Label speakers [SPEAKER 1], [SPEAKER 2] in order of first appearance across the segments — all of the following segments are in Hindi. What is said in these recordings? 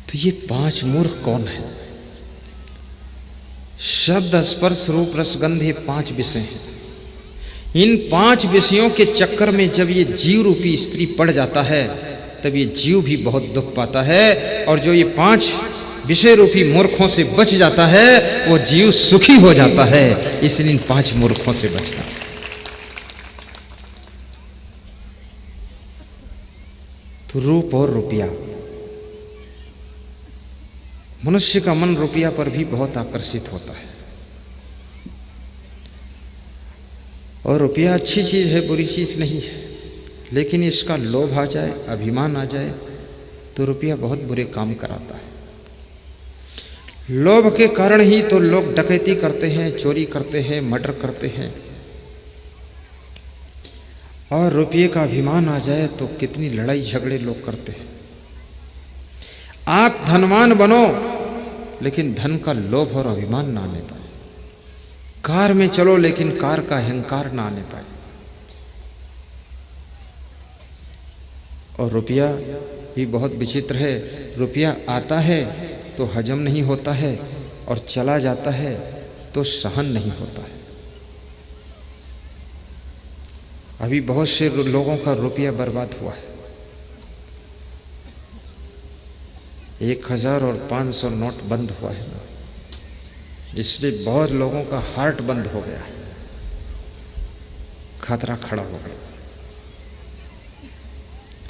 [SPEAKER 1] तो ये 5 मूर्ख कौन है? शब्द, स्पर्श, रूप, रस, गंध, ये 5 विषय हैं। इन 5 विषयों के चक्कर में जब ये जीव रूपी स्त्री पड़ जाता है तब ये जीव भी बहुत दुख पाता है, और जो ये 5 विषय रूपी मूर्खों से बच जाता है वो जीव सुखी हो जाता है। इसलिए इन 5 मूर्खों से बचना। तो रूप और रुपया, मनुष्य का मन रुपया पर भी बहुत आकर्षित होता है। और रुपया अच्छी चीज है, बुरी चीज नहीं है, लेकिन इसका लोभ आ जाए, अभिमान आ जाए तो रुपया बहुत बुरे काम कराता है। लोभ के कारण ही तो लोग डकैती करते हैं, चोरी करते हैं, मर्डर करते हैं। और रुपये का अभिमान आ जाए तो कितनी लड़ाई झगड़े लोग करते हैं। आप धनवान बनो लेकिन धन का लोभ और अभिमान ना आने पाए। कार में चलो लेकिन कार का अहंकार ना आने पाए। और रुपया भी बहुत विचित्र है। रुपया आता है तो हजम नहीं होता है, और चला जाता है तो सहन नहीं होता है। अभी बहुत से लोगों का रुपया बर्बाद हुआ है। 1000 और 500 नोट बंद हुआ है ना, इसलिए बहुत लोगों का हार्ट बंद हो गया है, खतरा खड़ा हो गया।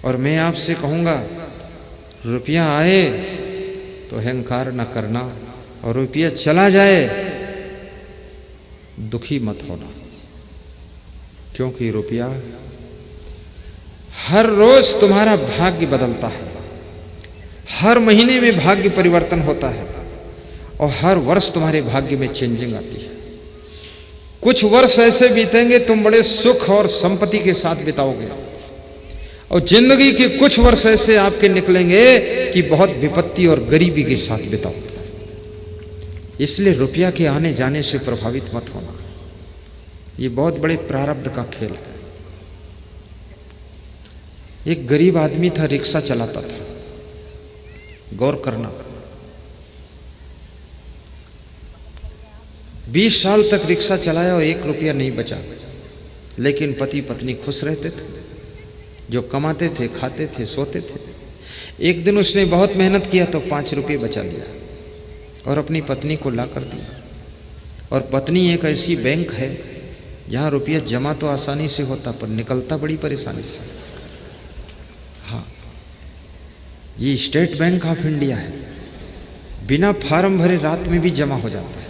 [SPEAKER 1] और मैं आपसे कहूंगा, रुपया आए तो अहंकार न करना, और रुपया चला जाए दुखी मत होना, क्योंकि रुपया हर रोज तुम्हारा भाग्य बदलता है। हर महीने में भाग्य परिवर्तन होता है, और हर वर्ष तुम्हारे भाग्य में चेंजिंग आती है। कुछ वर्ष ऐसे बीतेंगे तुम बड़े सुख और संपत्ति के साथ बिताओगे, और जिंदगी के कुछ वर्ष ऐसे आपके निकलेंगे कि बहुत विपत्ति और गरीबी के साथ बिताओगे। इसलिए रुपया के आने जाने से प्रभावित मत होना। ये बहुत बड़े प्रारब्ध का खेल है। एक गरीब आदमी था, रिक्शा चलाता था। गौर करना, 20 साल तक रिक्शा चलाया और 1 रुपया नहीं बचा, लेकिन पति पत्नी खुश रहते थे। जो कमाते थे, खाते थे, सोते थे। एक दिन उसने बहुत मेहनत किया तो 5 रुपये बचा लिया और अपनी पत्नी को ला कर दिया। और पत्नी एक ऐसी बैंक है जहाँ रुपया जमा तो आसानी से होता पर निकलता बड़ी परेशानी से। हाँ, ये स्टेट बैंक ऑफ इंडिया है। बिना फार्म भरे रात में भी जमा हो जाता है,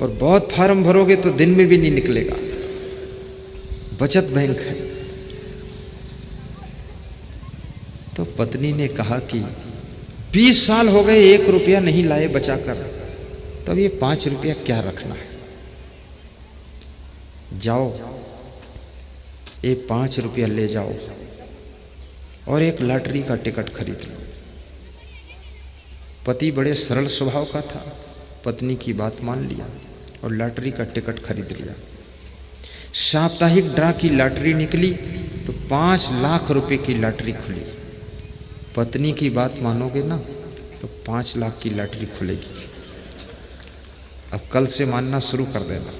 [SPEAKER 1] पर बहुत फार्म भरोगे तो दिन में भी नहीं निकलेगा। बचत बैंक है। तो पत्नी ने कहा कि 20 साल हो गए 1 रुपया नहीं लाए बचाकर, तब ये 5 रुपया क्या रखना है। जाओ, ये 5 रुपया ले जाओ और एक लॉटरी का टिकट खरीद लो। पति बड़े सरल स्वभाव का था, पत्नी की बात मान लिया और लॉटरी का टिकट खरीद लिया। साप्ताहिक ड्रा की लॉटरी निकली तो 5 लाख रुपए की लॉटरी खुली। पत्नी की बात मानोगे ना तो 5 लाख की लॉटरी खुलेगी। अब कल से मानना शुरू कर देना।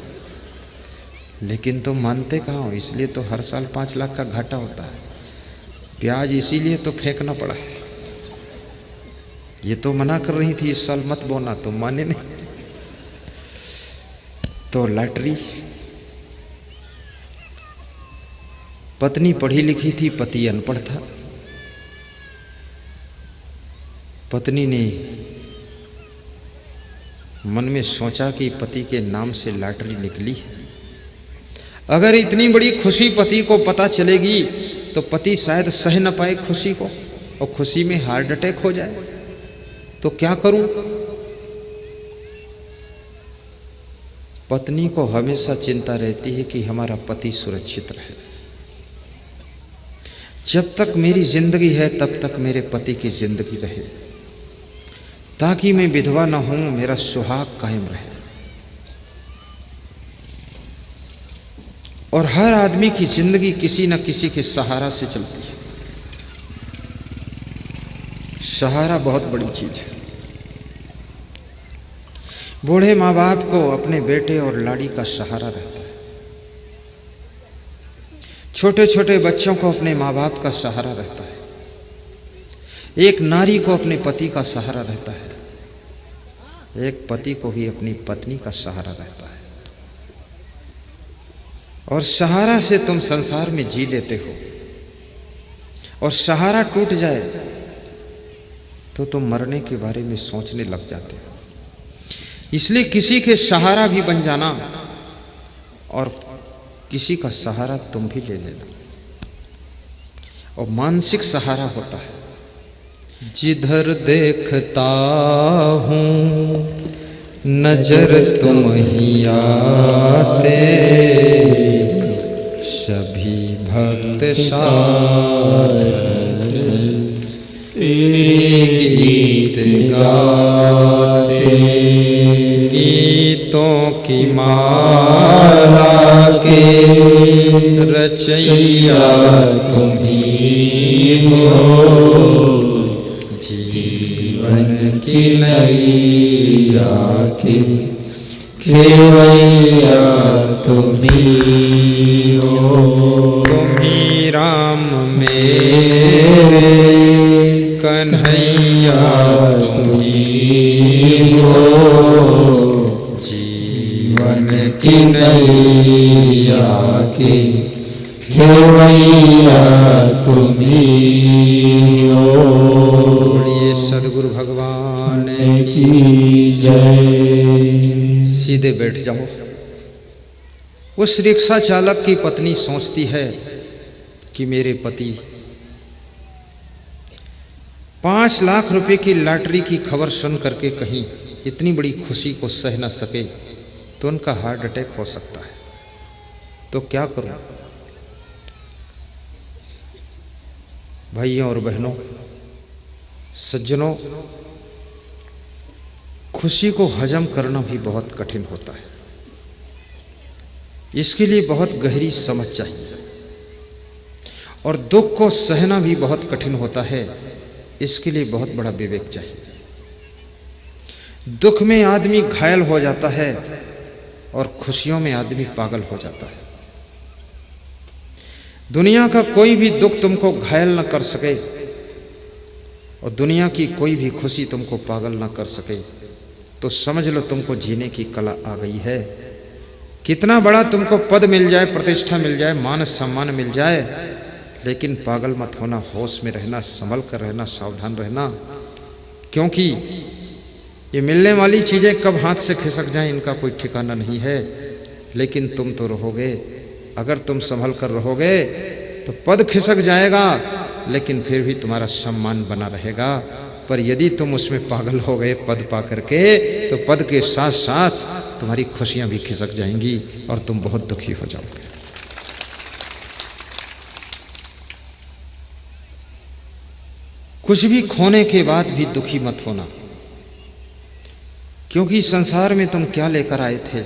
[SPEAKER 1] लेकिन तुम मानते कहाँ हो, इसलिए तो हर साल 5 लाख का घाटा होता है। प्याज इसीलिए तो फेंकना पड़ा है। ये तो मना कर रही थी इस साल मत बोना, तुम माने नहीं। तो लॉटरी, पत्नी पढ़ी लिखी थी, पति अनपढ़ था। पत्नी ने मन में सोचा कि पति के नाम से लॉटरी निकली है। अगर इतनी बड़ी खुशी पति को पता चलेगी तो पति शायद सह न पाए खुशी को, और खुशी में हार्ट अटैक हो जाए। तो क्या करूं? पत्नी को हमेशा चिंता रहती है कि हमारा पति सुरक्षित रहे। जब तक मेरी जिंदगी है तब तक मेरे पति की जिंदगी रहे, ताकि मैं विधवा न हूं, मेरा सुहाग कायम रहे। और हर आदमी की जिंदगी किसी न किसी के सहारा से चलती है। सहारा बहुत बड़ी चीज है। बूढ़े माँ बाप को अपने बेटे और लाड़ी का सहारा रहता है। छोटे छोटे बच्चों को अपने माँ बाप का सहारा रहता है। एक नारी को अपने पति का सहारा रहता है। एक पति को भी अपनी पत्नी का सहारा रहता है। और सहारा से तुम संसार में जी लेते हो, और सहारा टूट जाए तो तुम मरने के बारे में सोचने लग जाते हो। इसलिए किसी के सहारा भी बन जाना, और किसी का सहारा तुम भी ले लेना। और मानसिक सहारा होता है, जिधर देखता हूँ नजर तुम ही आते, सभी भक्त साथ तेरे गीत गाते। गीतों की माला के रचैया तुम ही हो, जीवन की नैया के खेवैया तुम ही हो। तुम ही राम मेरे कन्हैया तुम ही हो, जीवन की नैया के खेवैया तुम ही हो। बोलिए सद्गुरु भगवान की जय। सीधे बैठ जाओ। उस रिक्शा चालक की पत्नी सोचती है कि मेरे पति 5 लाख रुपए की लॉटरी की खबर सुन करके कहीं इतनी बड़ी खुशी को सह न सके तो उनका हार्ट अटैक हो सकता है, तो क्या करूं? भाइयों और बहनों, सज्जनों, खुशी को हजम करना भी बहुत कठिन होता है। इसके लिए बहुत गहरी समझ चाहिए, और दुख को सहना भी बहुत कठिन होता है। इसके लिए बहुत बड़ा विवेक चाहिए। दुख में आदमी घायल हो जाता है और खुशियों में आदमी पागल हो जाता है। दुनिया का कोई भी दुख तुमको घायल न कर सके, और दुनिया की कोई भी खुशी तुमको पागल न कर सके, तो समझ लो तुमको जीने की कला आ गई है। कितना बड़ा तुमको पद मिल जाए, प्रतिष्ठा मिल जाए, मान सम्मान मिल जाए, लेकिन पागल मत होना, होश में रहना, संभल कर रहना, सावधान रहना। क्योंकि ये मिलने वाली चीजें कब हाथ से खिसक जाएं इनका कोई ठिकाना नहीं है। लेकिन तुम तो रहोगे, अगर तुम संभल कर रहोगे तो पद खिसक जाएगा, लेकिन फिर भी तुम्हारा सम्मान बना रहेगा। पर यदि तुम उसमें पागल हो गए पद पा करके, तो पद के साथ साथ तुम्हारी खुशियां भी खिसक जाएंगी और तुम बहुत दुखी हो जाओगे। कुछ भी खोने के बाद भी दुखी मत होना, क्योंकि संसार में तुम क्या लेकर आए थे?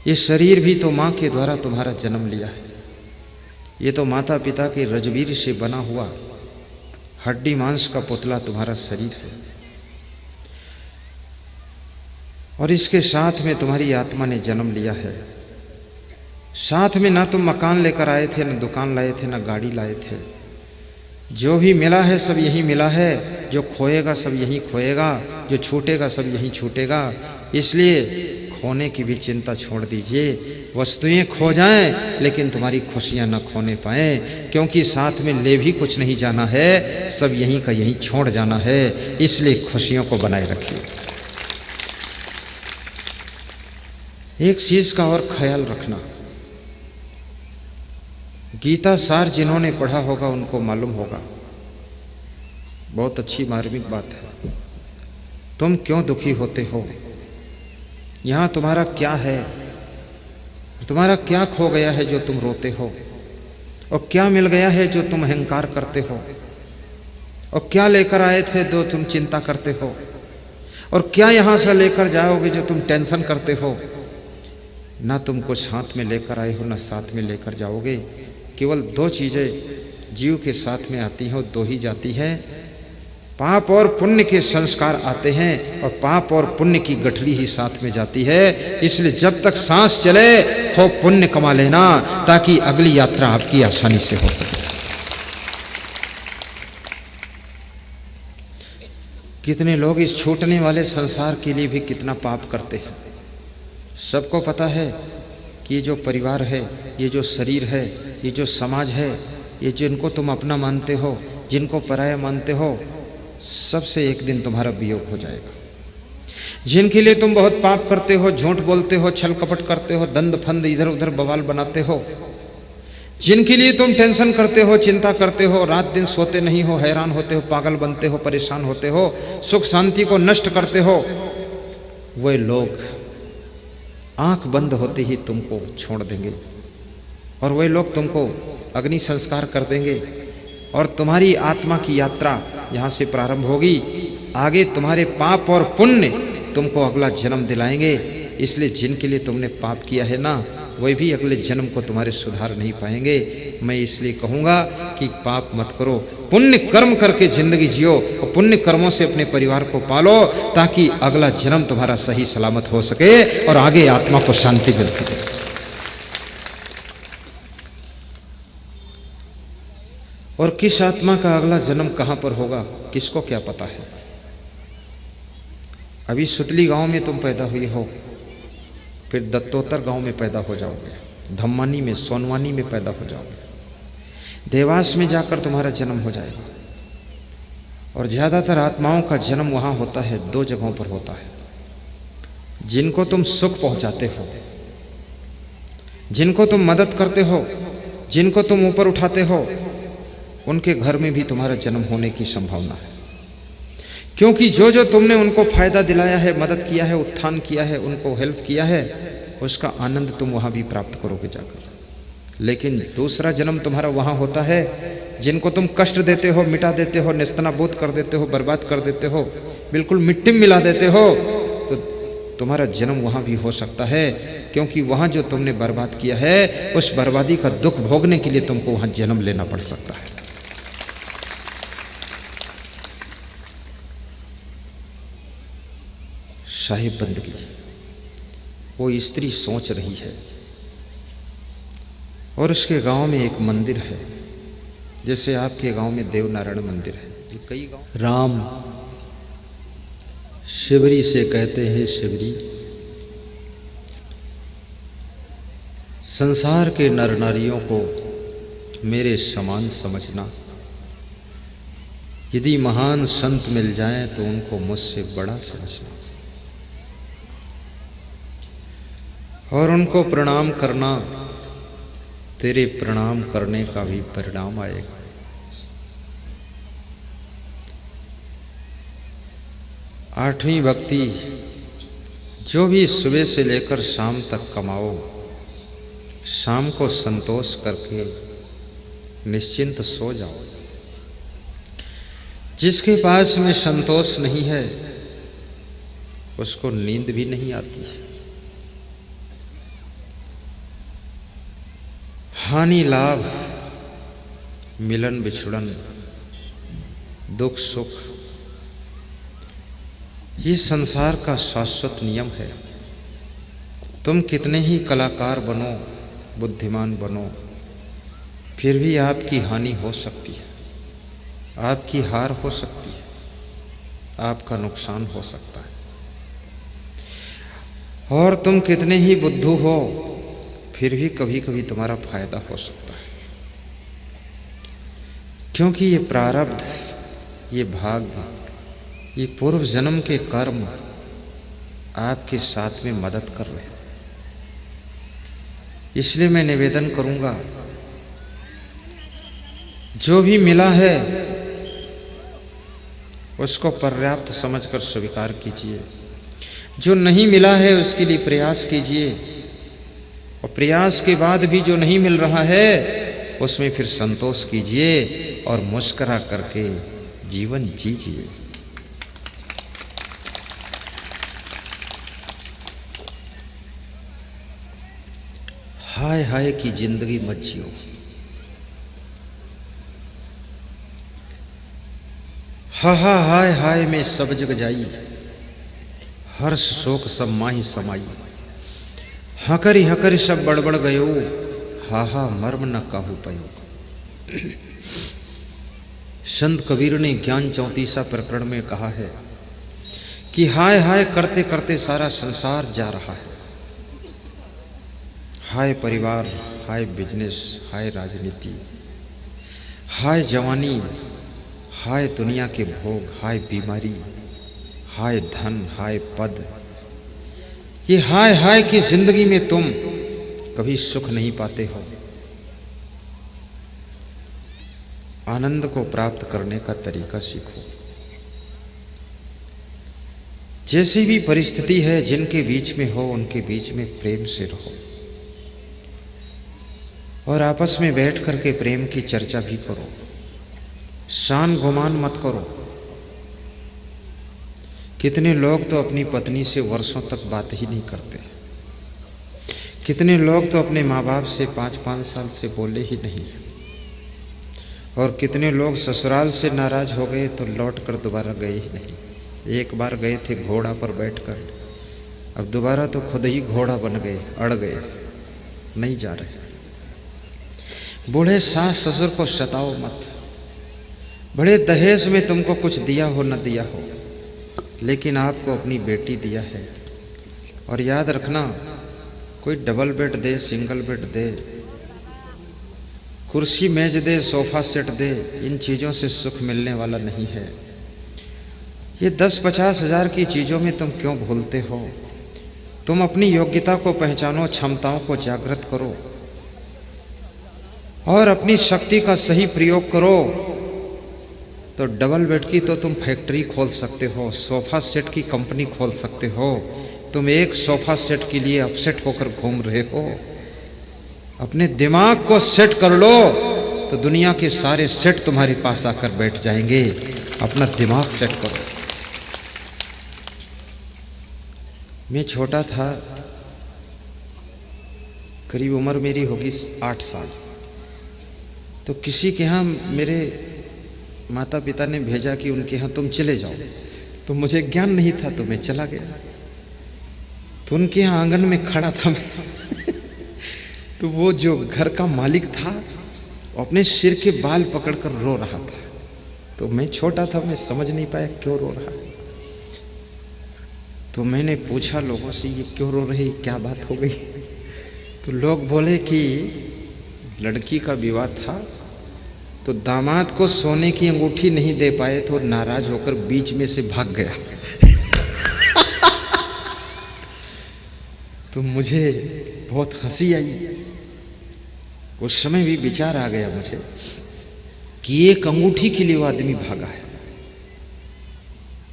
[SPEAKER 1] ये शरीर भी तो मां के द्वारा तुम्हारा जन्म लिया है। ये तो माता पिता के रजबीर से बना हुआ हड्डी मांस का पुतला तुम्हारा शरीर है, और इसके साथ में तुम्हारी आत्मा ने जन्म लिया है। साथ में ना तुम मकान लेकर आए थे, ना दुकान लाए थे, ना गाड़ी लाए थे। जो भी मिला है सब यही मिला है, जो खोएगा सब यही खोएगा, जो छूटेगा सब यही छूटेगा। इसलिए खोने की भी चिंता छोड़ दीजिए। वस्तुएं खो जाएं लेकिन तुम्हारी खुशियां न खोने पाएं, क्योंकि साथ में ले भी कुछ नहीं जाना है, सब यहीं का यहीं छोड़ जाना है। इसलिए खुशियों को बनाए रखिए। एक चीज का और ख्याल रखना, गीता सार जिन्होंने पढ़ा होगा उनको मालूम होगा, बहुत अच्छी मार्मिक बात है। तुम क्यों दुखी होते हो? यहाँ तुम्हारा क्या है? तुम्हारा क्या खो गया है जो तुम रोते हो? और क्या मिल गया है जो तुम अहंकार करते हो? और क्या लेकर आए थे जो तुम चिंता करते हो? और क्या यहाँ से लेकर जाओगे जो तुम टेंशन करते हो? ना तुम कुछ हाथ में लेकर आए हो, ना साथ में लेकर जाओगे। केवल 2 चीज़ें जीव के साथ में आती हैं और 2 ही जाती है, पाप और पुण्य के संस्कार आते हैं और पाप और पुण्य की गठरी ही साथ में जाती है। इसलिए जब तक सांस चले खूब पुण्य कमा लेना, ताकि अगली यात्रा आपकी आसानी से हो सके। कितने लोग इस छूटने वाले संसार के लिए भी कितना पाप करते हैं। सबको पता है कि ये जो परिवार है, ये जो शरीर है, ये जो समाज है, ये जिनको तुम अपना मानते हो, जिनको पराया मानते हो, सबसे एक दिन तुम्हारा वियोग हो जाएगा। जिनके लिए तुम बहुत पाप करते हो, झूठ बोलते हो, छल कपट करते हो, दंड फंद इधर उधर बवाल बनाते हो, जिनके लिए तुम टेंशन करते हो, चिंता करते हो, रात दिन सोते नहीं हो, हैरान होते हो, पागल बनते हो, परेशान होते हो, सुख शांति को नष्ट करते हो, वे लोग आंख बंद होते ही तुमको छोड़ देंगे और वे लोग तुमको अग्नि संस्कार कर देंगे और तुम्हारी आत्मा की यात्रा यहाँ से प्रारंभ होगी। आगे तुम्हारे पाप और पुण्य तुमको अगला जन्म दिलाएंगे। इसलिए जिनके लिए तुमने पाप किया है ना, वे भी अगले जन्म को तुम्हारे सुधार नहीं पाएंगे। मैं इसलिए कहूँगा कि पाप मत करो, पुण्य कर्म करके जिंदगी जियो और पुण्य कर्मों से अपने परिवार को पालो, ताकि अगला जन्म तुम्हारा सही सलामत हो सके और आगे आत्मा को शांति मिल सके। और किस आत्मा का अगला जन्म कहाँ पर होगा, किसको क्या पता है। अभी सुतली गांव में तुम पैदा हुई हो, फिर दत्तोत्तर गांव में पैदा हो जाओगे, धम्मानी में, सोनवानी में पैदा हो जाओगे, देवास में जाकर तुम्हारा जन्म हो जाएगा। और ज़्यादातर आत्माओं का जन्म वहाँ होता है, दो जगहों पर होता है। जिनको तुम सुख पहुँचाते हो, जिनको तुम मदद करते हो, जिनको तुम ऊपर उठाते हो, उनके घर में भी तुम्हारा जन्म होने की संभावना है। क्योंकि जो जो तुमने उनको फायदा दिलाया है, मदद किया है, उत्थान किया है, उनको हेल्प किया है, उसका आनंद तुम वहाँ भी प्राप्त करोगे जाकर। लेकिन दूसरा जन्म तुम्हारा वहाँ होता है, जिनको तुम कष्ट देते हो, मिटा देते हो, नेस्तनाबूद कर देते हो, बर्बाद कर देते हो, बिल्कुल मिट्टी में मिला देते हो, तो तुम्हारा जन्म वहाँ भी हो सकता है। क्योंकि वहाँ जो तुमने बर्बाद किया है, उस बर्बादी का दुख भोगने के लिए तुमको वहाँ जन्म लेना पड़ सकता है। साहिब बंदगी, वो स्त्री सोच रही है और उसके गांव में एक मंदिर है, जैसे आपके गांव में देवनारायण मंदिर है। कई गांव राम शिवरी से कहते हैं, शिवरी संसार के नर नारियों को मेरे समान समझना। यदि महान संत मिल जाएं तो उनको मुझसे बड़ा समझना और उनको प्रणाम करना। तेरे प्रणाम करने का भी परिणाम आएगा। आठवीं भक्ति, जो भी सुबह से लेकर शाम तक कमाओ, शाम को संतोष करके निश्चिंत सो जाओ। जिसके पास में संतोष नहीं है, उसको नींद भी नहीं आती है। हानि लाभ, मिलन बिछुड़न, दुख सुख, ये संसार का शाश्वत नियम है। तुम कितने ही कलाकार बनो, बुद्धिमान बनो, फिर भी आपकी हानि हो सकती है, आपकी हार हो सकती है, आपका नुकसान हो सकता है। और तुम कितने ही बुद्धू हो, फिर भी कभी कभी तुम्हारा फायदा हो सकता है। क्योंकि ये प्रारब्ध, ये भाग्य, ये पूर्व जन्म के कर्म आपके साथ में मदद कर रहे हैं। इसलिए मैं निवेदन करूंगा, जो भी मिला है उसको पर्याप्त समझकर स्वीकार कीजिए। जो नहीं मिला है उसके लिए प्रयास कीजिए, और प्रयास के बाद भी जो नहीं मिल रहा है उसमें फिर संतोष कीजिए और मुस्कुरा करके जीवन जीजिए। हाय हाय की जिंदगी मत जियो। हा हाय हाय में सब जग जाई, हर्ष शोक सब माही समाई। हकरी सब बड़बड़ गयो, हा मर्म न काहू पयो। संत कबीर ने ज्ञान 34 प्रकरण में कहा है कि हाय हाय करते करते सारा संसार जा रहा है। हाय परिवार, हाय बिजनेस, हाय राजनीति, हाय जवानी, हाय दुनिया के भोग, हाय बीमारी, हाय धन, हाय पद। ये हाय हाय की जिंदगी में तुम कभी सुख नहीं पाते हो। आनंद को प्राप्त करने का तरीका सीखो। जैसी भी परिस्थिति है, जिनके बीच में हो उनके बीच में प्रेम से रहो और आपस में बैठ करके प्रेम की चर्चा भी करो। शान गुमान मत करो। कितने लोग तो अपनी पत्नी से वर्षों तक बात ही नहीं करते। कितने लोग तो अपने माँ बाप से 5-5 साल से बोले ही नहीं। और कितने लोग ससुराल से नाराज हो गए तो लौट कर दोबारा गए ही नहीं। एक बार गए थे घोड़ा पर बैठकर, अब दोबारा तो खुद ही घोड़ा बन गए, अड़ गए, नहीं जा रहे। बूढ़े सास ससुर को सताओ मत। बड़े दहेज में तुमको कुछ दिया हो न दिया हो, लेकिन आपको अपनी बेटी दिया है। और याद रखना, कोई डबल बेड दे, सिंगल बेड दे, कुर्सी मेज दे, सोफा सेट दे, इन चीज़ों से सुख मिलने वाला नहीं है। ये 10-50 हज़ार की चीज़ों में तुम क्यों भूलते हो? तुम अपनी योग्यता को पहचानो, क्षमताओं को जागृत करो और अपनी शक्ति का सही प्रयोग करो। तो डबल बेड की तो तुम फैक्ट्री खोल सकते हो, सोफा सेट की कंपनी खोल सकते हो। तुम एक सोफा सेट के लिए अपसेट होकर घूम रहे हो। अपने दिमाग को सेट कर लो तो दुनिया के सारे सेट तुम्हारे पास आकर बैठ जाएंगे। अपना दिमाग सेट करो। मैं छोटा था, करीब उम्र मेरी होगी 8 साल, तो किसी के यहाँ मेरे माता पिता ने भेजा कि उनके यहाँ तुम चले जाओ। तो मुझे ज्ञान नहीं था, तो मैं चला गया। तो उनके यहाँ आंगन में खड़ा था मैं तो वो जो घर का मालिक था, अपने सिर के बाल पकड़कर रो रहा था। तो मैं छोटा था, मैं समझ नहीं पाया क्यों रो रहा है। तो मैंने पूछा लोगों से, ये क्यों रो रही, क्या बात हो गई? तो लोग बोले कि लड़की का विवाह था, तो दामाद को सोने की अंगूठी नहीं दे पाए तो नाराज होकर बीच में से भाग गया। तो मुझे बहुत हंसी आई। उस समय भी विचार आ गया मुझे कि एक अंगूठी के लिए वो आदमी भागा है।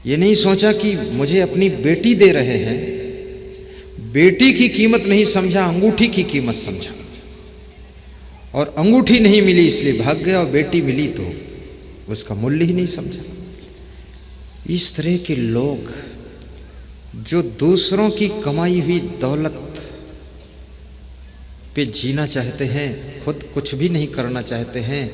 [SPEAKER 1] ये नहीं सोचा कि मुझे अपनी बेटी दे रहे हैं। बेटी की कीमत नहीं समझा, अंगूठी की कीमत समझा। और अंगूठी नहीं मिली इसलिए भाग गया, और बेटी मिली तो उसका मूल्य ही नहीं समझा। इस तरह के लोग जो दूसरों की कमाई हुई दौलत पे जीना चाहते हैं, खुद कुछ भी नहीं करना चाहते हैं,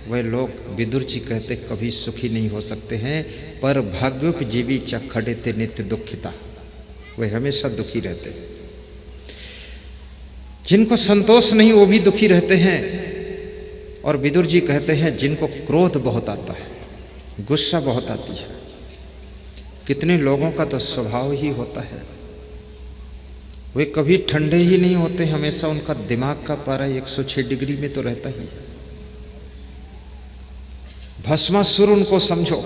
[SPEAKER 1] वह लोग, विदुर जी कहते, कभी सुखी नहीं हो सकते हैं। पर भाग्योपजीवी चखड़ते नित्य दुखिता, वे हमेशा दुखी रहते हैं। जिनको संतोष नहीं वो भी दुखी रहते हैं। और विदुर जी कहते हैं जिनको क्रोध बहुत आता है, गुस्सा बहुत आती है, कितने लोगों का तो स्वभाव ही होता है, वे कभी ठंडे ही नहीं होते, हमेशा उनका दिमाग का पारा 106 डिग्री में तो रहता ही है। भस्मासुर उनको समझो,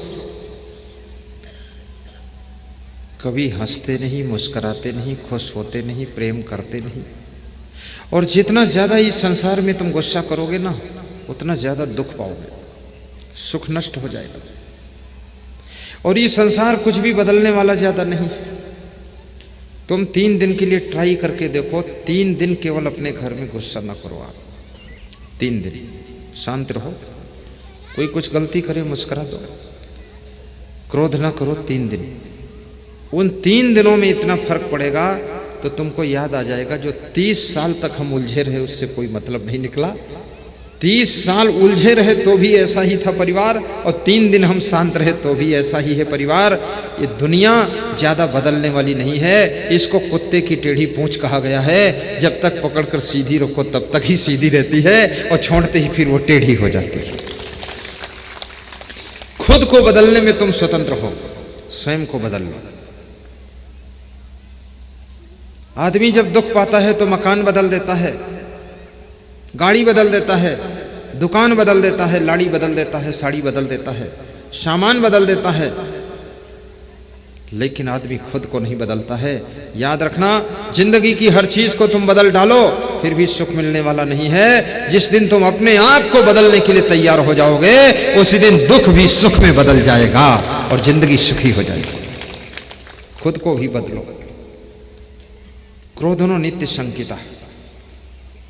[SPEAKER 1] कभी हंसते नहीं, मुस्कुराते नहीं, खुश होते नहीं, प्रेम करते नहीं। और जितना ज्यादा इस संसार में तुम गुस्सा करोगे ना, उतना ज्यादा दुख पाओगे, सुख नष्ट हो जाएगा। और ये संसार कुछ भी बदलने वाला ज्यादा नहीं। तुम 3 दिन के लिए ट्राई करके देखो, 3 दिन केवल अपने घर में गुस्सा ना करो। आप 3 दिन शांत रहो, कोई कुछ गलती करे मुस्कुरा दो, क्रोध ना करो 3 दिन। उन 3 दिनों में इतना फर्क पड़ेगा तो तुमको याद आ जाएगा जो 30 साल तक हम उलझे रहे उससे कोई मतलब नहीं निकला। 30 साल उलझे रहे तो भी ऐसा ही था परिवार, और 3 दिन हम शांत रहे तो भी ऐसा ही है परिवार। ये दुनिया ज्यादा बदलने वाली नहीं है। इसको कुत्ते की टेढ़ी पूंछ कहा गया है। जब तक पकड़कर सीधी रखो तब तक ही सीधी रहती है, और छोड़ते ही फिर वो टेढ़ी हो जाती है। खुद को बदलने में तुम स्वतंत्र हो, स्वयं को बदल लो। आदमी जब दुख पाता है तो मकान बदल देता है, गाड़ी बदल देता है, दुकान बदल देता है, लाड़ी बदल देता है, साड़ी बदल देता है, सामान बदल देता है, लेकिन आदमी खुद को नहीं बदलता है। याद रखना, जिंदगी की हर चीज को तुम बदल डालो फिर भी सुख मिलने वाला नहीं है। जिस दिन तुम अपने आप को बदलने के लिए तैयार हो जाओगे उसी दिन दुख भी सुख में बदल जाएगा और जिंदगी सुखी हो जाएगी। खुद को भी बदलो। क्रोधनो नित्य शंकिता,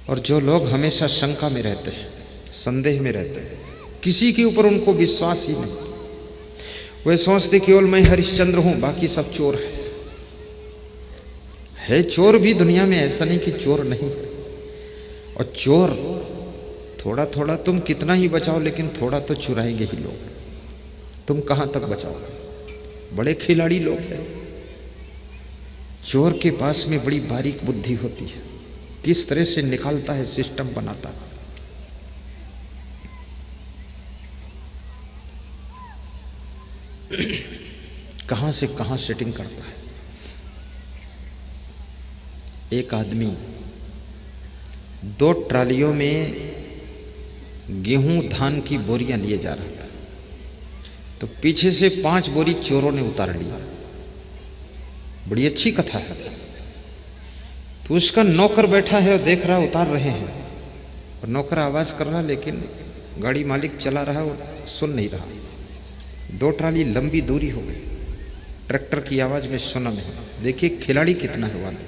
[SPEAKER 1] और जो लोग हमेशा शंका में रहते हैं, संदेह में रहते हैं, किसी के ऊपर उनको विश्वास ही नहीं, वे सोचते केवल मैं हरिश्चंद्र हूं, बाकी सब चोर है चोर भी दुनिया में, ऐसा नहीं कि चोर नहीं। और चोर थोड़ा थोड़ा तुम कितना ही बचाओ लेकिन थोड़ा तो चुराएंगे ही लोग। तुम कहां तक बचाओगे? बड़े खिलाड़ी लोग हैं। चोर के पास में बड़ी बारीक बुद्धि होती है, किस तरह से निकालता है, सिस्टम बनाता है। कहां से कहां सेटिंग करता है। एक आदमी 2 ट्रालियों में गेहूं धान की बोरियां लिए जा रहा था, तो पीछे से 5 बोरी चोरों ने उतार लिया। बड़ी अच्छी कथा है। तो उसका नौकर बैठा है और देख रहा उतार रहे हैं, और नौकर आवाज कर रहा, लेकिन गाड़ी मालिक चला रहा और सुन नहीं रहा। 2 ट्राली लंबी दूरी हो गई, ट्रैक्टर की आवाज में सुना नहीं। देखिए खिलाड़ी कितना है वाला।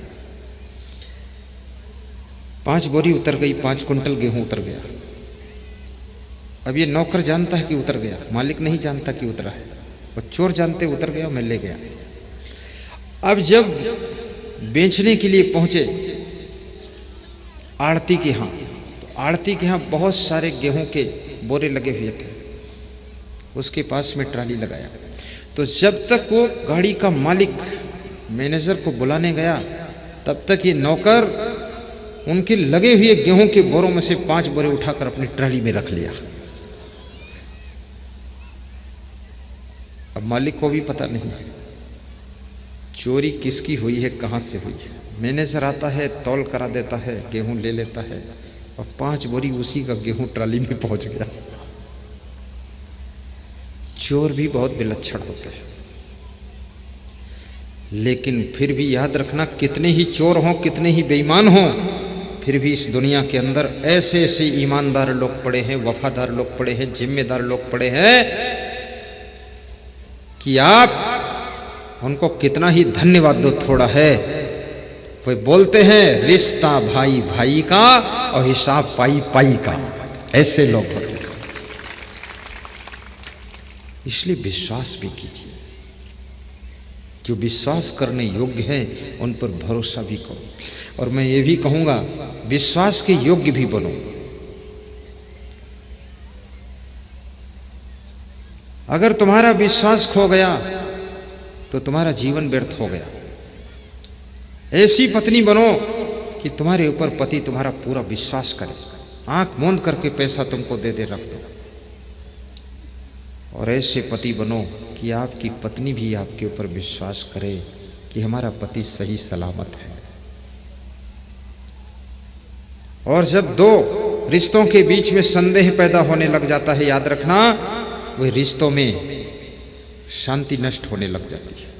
[SPEAKER 1] 5 बोरी उतर गई, 5 कुंटल गेहूं उतर गया। अब ये नौकर जानता है कि उतर गया, मालिक नहीं जानता कि उतरा है, और चोर जानते उतर गया, मैं ले गया। अब जब बेचने के लिए पहुंचे आड़ती के यहां, तो आड़ती के यहां बहुत सारे गेहूं के बोरे लगे हुए थे। उसके पास में ट्राली लगाया, तो जब तक वो गाड़ी का मालिक मैनेजर को बुलाने गया तब तक ये नौकर उनके लगे हुए गेहूं के बोरों में से 5 बोरे उठाकर अपनी ट्राली में रख लिया। अब मालिक को भी पता नहीं है चोरी किसकी हुई है, कहां से हुई है। मैनेजर आता है, तौल करा देता है, गेहूं ले लेता है, और 5 बोरी उसी का गेहूं ट्राली में पहुंच गया। चोर भी बहुत विलक्षण होते हैं, लेकिन फिर भी याद रखना, कितने ही चोर हों, कितने ही बेईमान हों, फिर भी इस दुनिया के अंदर ऐसे ऐसे ईमानदार लोग पड़े हैं, वफादार लोग पड़े हैं, जिम्मेदार लोग पड़े हैं कि आप उनको कितना ही धन्यवाद दो थोड़ा है। वे बोलते हैं रिश्ता भाई भाई का और हिसाब पाई पाई का। ऐसे लोग होते हैं। इसलिए विश्वास भी कीजिए, जो विश्वास करने योग्य है उन पर भरोसा भी करो। और मैं ये भी कहूंगा, विश्वास के योग्य भी बनो। अगर तुम्हारा विश्वास खो गया तो तुम्हारा जीवन व्यर्थ हो गया। ऐसी पत्नी बनो कि तुम्हारे ऊपर पति तुम्हारा पूरा विश्वास करे, आंख मूंद करके पैसा तुमको दे दे रख दो। और ऐसे पति बनो कि आपकी पत्नी भी आपके ऊपर विश्वास करे कि हमारा पति सही सलामत है। और जब 2 रिश्तों के बीच में संदेह पैदा होने लग जाता है, याद रखना, वह रिश्तों में शांति नष्ट होने लग जाती है।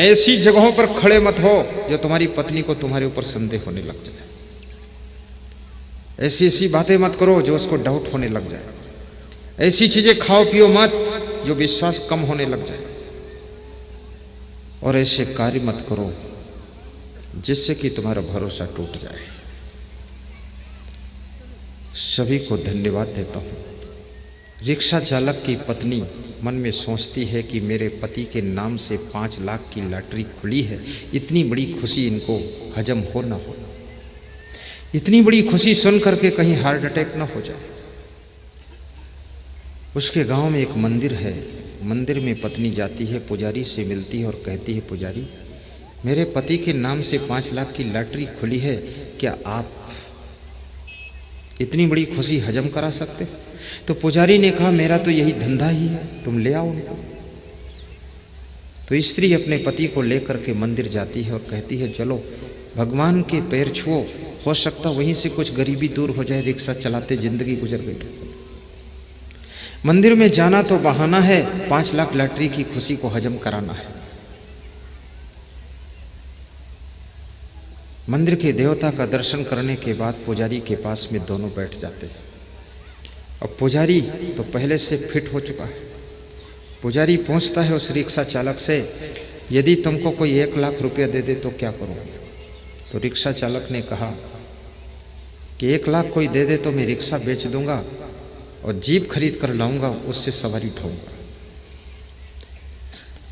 [SPEAKER 1] ऐसी जगहों पर खड़े मत हो जो तुम्हारी पत्नी को तुम्हारे ऊपर संदेह होने लग जाए। ऐसी ऐसी बातें मत करो जो उसको डाउट होने लग जाए। ऐसी चीजें खाओ पियो मत जो विश्वास कम होने लग जाए। और ऐसे कार्य मत करो जिससे कि तुम्हारा भरोसा टूट जाए। सभी को धन्यवाद देता हूं। रिक्शा चालक की पत्नी मन में सोचती है कि मेरे पति के नाम से 5 लाख की लॉटरी खुली है, इतनी बड़ी खुशी इनको हजम हो ना हो। इतनी बड़ी खुशी सुन करके कहीं हार्ट अटैक ना हो जाए। उसके गांव में एक मंदिर है, मंदिर में पत्नी जाती है, पुजारी से मिलती है और कहती है, पुजारी मेरे पति के नाम से 5 लाख की लॉटरी खुली है, क्या आप इतनी बड़ी खुशी हजम करा सकते? तो पुजारी ने कहा, मेरा तो यही धंधा ही है, तुम ले आओ उनको। तो स्त्री अपने पति को लेकर के मंदिर जाती है और कहती है, चलो भगवान के पैर छुओ, हो सकता वहीं से कुछ गरीबी दूर हो जाए, रिक्शा चलाते जिंदगी गुजर गई। मंदिर में जाना तो बहाना है, 5 लाख लॉटरी की खुशी को हजम कराना है। मंदिर के देवता का दर्शन करने के बाद पुजारी के पास में दोनों बैठ जाते हैं। अब पुजारी तो पहले से फिट हो चुका है। पुजारी पूछता है उस रिक्शा चालक से, यदि तुमको कोई 1 लाख रुपया दे दे तो क्या करोगे? तो रिक्शा चालक ने कहा कि 1 लाख कोई दे दे तो मैं रिक्शा बेच दूंगा और जीप खरीद कर लाऊंगा, उससे सवारी ढोऊंगा।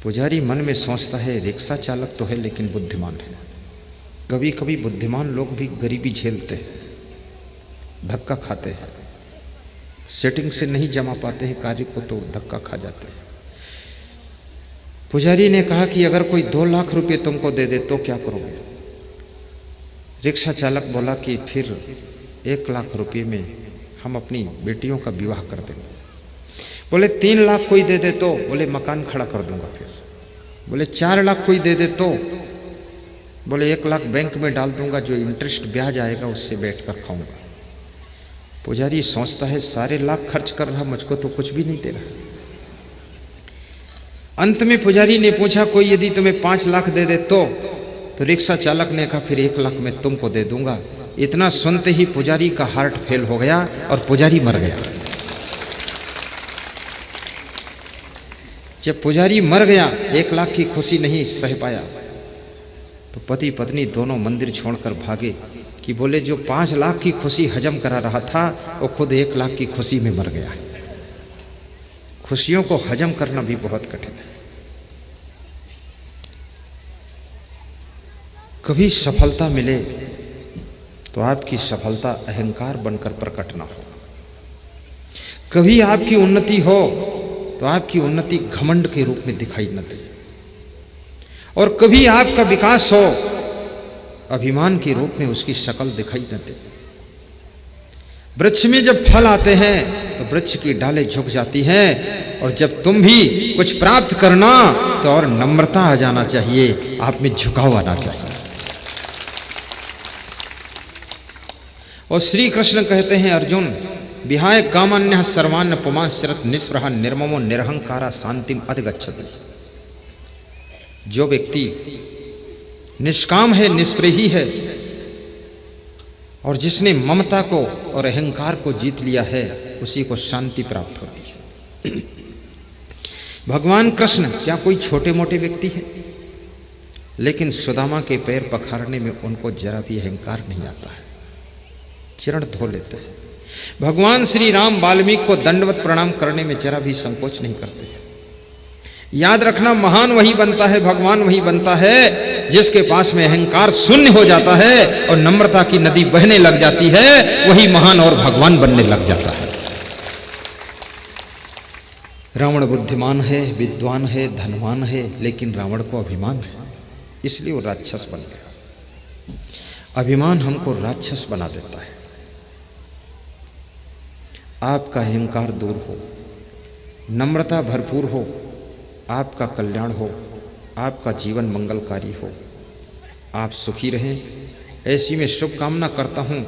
[SPEAKER 1] पुजारी मन में सोचता है, रिक्शा चालक तो है लेकिन बुद्धिमान है। कभी कभी बुद्धिमान लोग भी गरीबी झेलते हैं, धक्का खाते हैं, सेटिंग से नहीं जमा पाते हैं कार्य को तो धक्का खा जाते हैं। पुजारी ने कहा कि अगर कोई 2 लाख रुपए तुमको दे दे तो क्या करोगे? रिक्शा चालक बोला कि फिर 1 लाख रुपए में हम अपनी बेटियों का विवाह कर देंगे। बोले 3 लाख कोई दे दे तो? बोले मकान खड़ा कर दूंगा। फिर बोले 4 लाख कोई दे दे तो? बोले 1 लाख बैंक में डाल दूंगा, जो इंटरेस्ट ब्याज आएगा उससे बैठ कर खाऊंगा। पुजारी सोचता है, सारे लाख खर्च कर रहा, मुझको तो कुछ भी नहीं दे रहा। अंत में पुजारी ने पूछा, कोई यदि तुम्हें 5 लाख दे दे तो रिक्शा चालक ने कहा, फिर 1 लाख मैं तुमको दे दूंगा। इतना सुनते ही पुजारी का हार्ट फेल हो गया और पुजारी मर गया। जब पुजारी मर गया, 1 लाख की खुशी नहीं सह पाया, तो पति पत्नी दोनों मंदिर छोड़कर भागे कि बोले जो 5 लाख की खुशी हजम करा रहा था वो खुद 1 लाख की खुशी में मर गया। खुशियों को हजम करना भी बहुत कठिन है। कभी सफलता मिले तो आपकी सफलता अहंकार बनकर प्रकट ना हो। कभी आपकी उन्नति हो तो आपकी उन्नति घमंड के रूप में दिखाई न दे, और कभी आपका विकास हो अभिमान के रूप में उसकी शक्ल दिखाई न दे। वृक्ष में जब फल आते हैं तो वृक्ष की डालें झुक जाती हैं, और जब तुम भी कुछ प्राप्त करना तो और नम्रता आ जाना चाहिए, आप में झुकाव आना चाहिए। और श्री कृष्ण कहते हैं, अर्जुन विहाय कामान्य सर्वान्न पुमांश्रत निस्पृहा निर्ममो निरहंकारा शांतिम अधिगच्छति। जो व्यक्ति निष्काम है, निष्प्रही है, और जिसने ममता को और अहंकार को जीत लिया है, उसी को शांति प्राप्त होती है। भगवान कृष्ण क्या कोई छोटे मोटे व्यक्ति है? लेकिन सुदामा के पैर पखारने में उनको जरा भी अहंकार नहीं आता है, चरण धो लेते हैं। भगवान श्री राम वाल्मीकि को दंडवत प्रणाम करने में जरा भी संकोच नहीं करते। याद रखना, महान वही बनता है, भगवान वही बनता है जिसके पास में अहंकार शून्य हो जाता है और नम्रता की नदी बहने लग जाती है, वही महान और भगवान बनने लग जाता है। रावण बुद्धिमान है, विद्वान है, धनवान है, लेकिन रावण को अभिमान है, इसलिए वो राक्षस बन गया। अभिमान हमको राक्षस बना देता है। आपका अहंकार दूर हो, नम्रता भरपूर हो, आपका कल्याण हो, आपका जीवन मंगलकारी हो, आप सुखी रहें, ऐसी मैं शुभकामना करता हूँ।